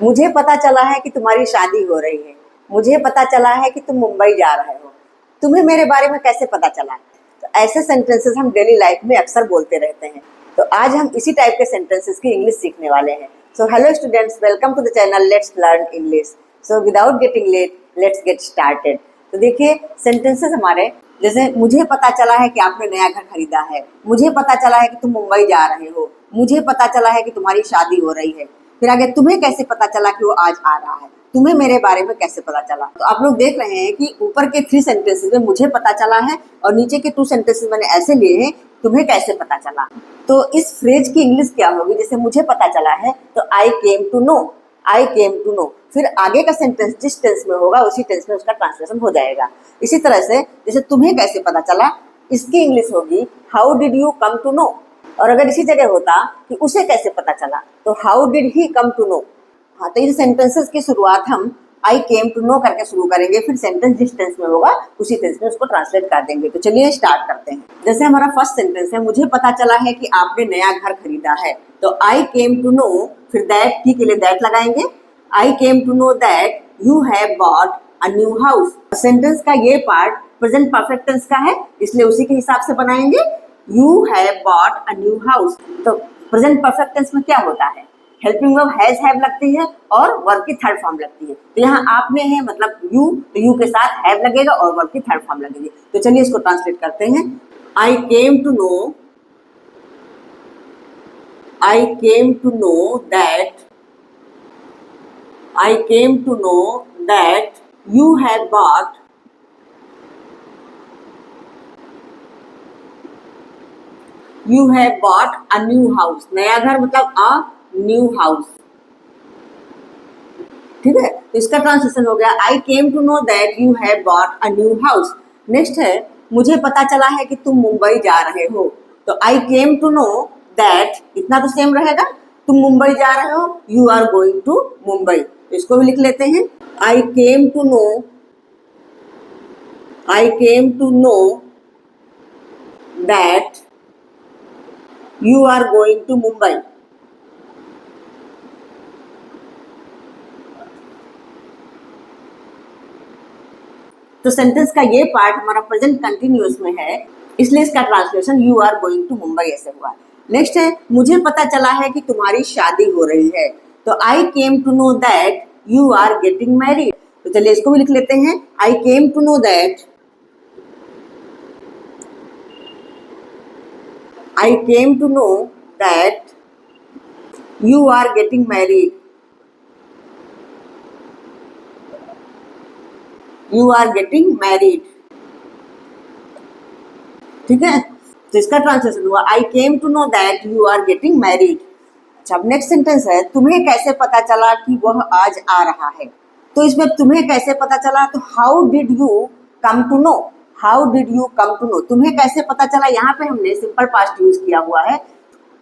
मुझे पता चला है कि तुम्हारी शादी हो रही है। मुझे पता चला है कि तुम मुंबई जा रहे हो। तुम्हें मेरे बारे में कैसे पता चला? तो ऐसे सेंटेंसेस हम डेली लाइफ में अक्सर बोलते रहते हैं। तो आज हम इसी टाइप के सेंटेंसेस की इंग्लिश सीखने वाले हैं। So hello students, welcome to the channel let's learn English. So without getting late, let's get started. तो देखिए सेंटेंसेस हमारे, जैसे मुझे पता चला है कि आपने नया घर खरीदा है। मुझे पता चला है कि तुम मुंबई जा रहे हो। मुझे पता चला है कि तुम्हारी शादी हो रही है। फिर आगे, तुम्हें कैसे पता चला कि वो आज आ रहा है? तुम्हें मेरे बारे में कैसे पता चला? तो आप लोग देख रहे हैं कि ऊपर के 3 सेंटेंसेस में मुझे पता चला है और नीचे के 2 सेंटेंसेस मैंने ऐसे लिए हैं, तुम्हें कैसे पता चला। तो इस फ्रेज की इंग्लिश क्या होगी? जैसे मुझे पता चला है तो I came to know. I came to know. फिर आगे का सेंटेंस जिस टेंस में होगा उसी टेंस में उसका ट्रांसलेशन हो जाएगा। इसी तरह से जैसे तुम्हें कैसे पता चला, इसकी इंग्लिश होगी how did you come to know. और अगर इसी जगह होता कि उसे कैसे पता चला, तो how did he come to know. हाँ, तो इस सेंटेंसेस की शुरुआत हम आई केम टू नो करके शुरू करेंगे। फिर सेंटेंस जिस टेंस में होगा उसी टेंस में उसको ट्रांसलेट कर देंगे। तो चलिए स्टार्ट करते हैं। जैसे हमारा फर्स्ट सेंटेंस है, मुझे पता चला है कि आपने नया घर खरीदा है। तो आई केम टू नो, फिर दैट ही के लिए दैट लगाएंगे। I came to know that you have bought a new house. Sentence का ये पार्ट प्रेजेंट परफेक्ट टेंस का है, इसलिए उसी के हिसाब से बनाएंगे। You have bought a new house. तो प्रेजेंट परफेक्ट टेंस में क्या होता है? हेल्पिंग वर्ब हैज हैव लगती है और वर्ब की थर्ड फॉर्म लगती है। तो यहाँ आपने है मतलब यू, तो यू के साथ हैव लगेगा और वर्ब की थर्ड फॉर्म लगेगी। तो चलिए इसको ट्रांसलेट करते हैं। I came to know, I came to know that, I came to know that you have bought you have bought a new house. नया घर मतलब अ न्यू हाउस। ठीक है, तो इसका ट्रांसलेशन हो गया I came to know that you have bought a new house. Next है, मुझे पता चला है कि तुम मुंबई जा रहे हो। तो I came to know that, इतना तो सेम रहेगा। तुम मुंबई जा रहे हो, you are going to Mumbai. तो इसको भी लिख लेते हैं। I came to know, I came to know that you are going to Mumbai. तो सेंटेंस का ये पार्ट हमारा प्रेजेंट कंटिन्यूअस में है, इसलिए इसका translation you are going to Mumbai ऐसे हुआ। नेक्स्ट है, मुझे पता चला है कि तुम्हारी शादी हो रही है। तो I came to know that you are getting married. तो चलिए इसको भी लिख लेते हैं। I came to know that, I came to know that you are getting married. You are getting married. ठीक है, तो इसका ट्रांसलेशन हुआ I came to know that you are getting married. अच्छा, अब नेक्स्ट सेंटेंस है, तुम्हें कैसे पता चला कि वह आज आ रहा है। तो इसमें तुम्हें कैसे पता चला, तो how did you come to know. How did you come to know, तुम्हें कैसे पता चला। यहाँ पे हमने सिंपल पास्ट यूज किया हुआ है।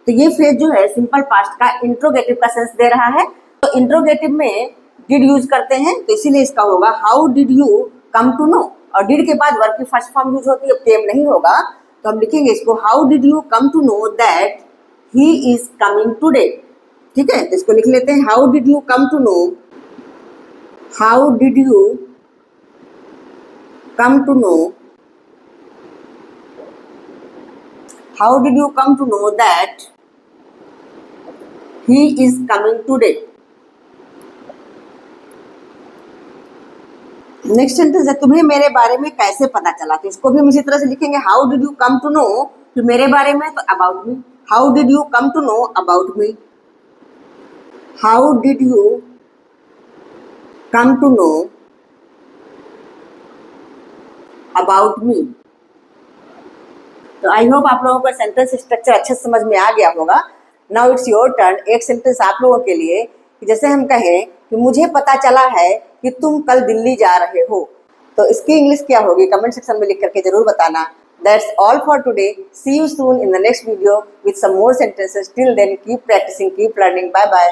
तो ये फ्रेज जो है सिंपल पास्ट का इंट्रोगेटिव का सेंस दे रहा है। तो इंट्रोगेटिव में डिड यूज करते हैं, तो इसीलिए इसका होगा how did you come to know. और डिड के बाद वर्ब की फर्स्ट फॉर्म यूज होती है, केम नहीं होगा। तो हम लिखेंगे इसको how did you come to know that he is coming today. ठीक है, तो इसको लिख लेते हैं। How did you come to know, how did you come to know, how did you come to know that he is coming today. Next sentence है, तुम्हें मेरे बारे में कैसे पता चला। तो इसको भी हम इसी तरह से लिखेंगे। How did you come to know, तो मेरे बारे में तो about me. How did you come to know about me. How did you come to know about me. तो आई होप आप लोगों को सेंटेंस स्ट्रक्चर अच्छे समझ में आ गया होगा। Now it's your turn. एक सेंटेंस आप लोगों के लिए, कि जैसे हम कहें कि मुझे पता चला है कि तुम कल दिल्ली जा रहे हो। तो इसकी इंग्लिश क्या होगी, कमेंट सेक्शन में लिख करके जरूर बताना। That's all for today. See you soon in the next video with some more sentences. Till then, keep practicing, keep learning. Bye bye.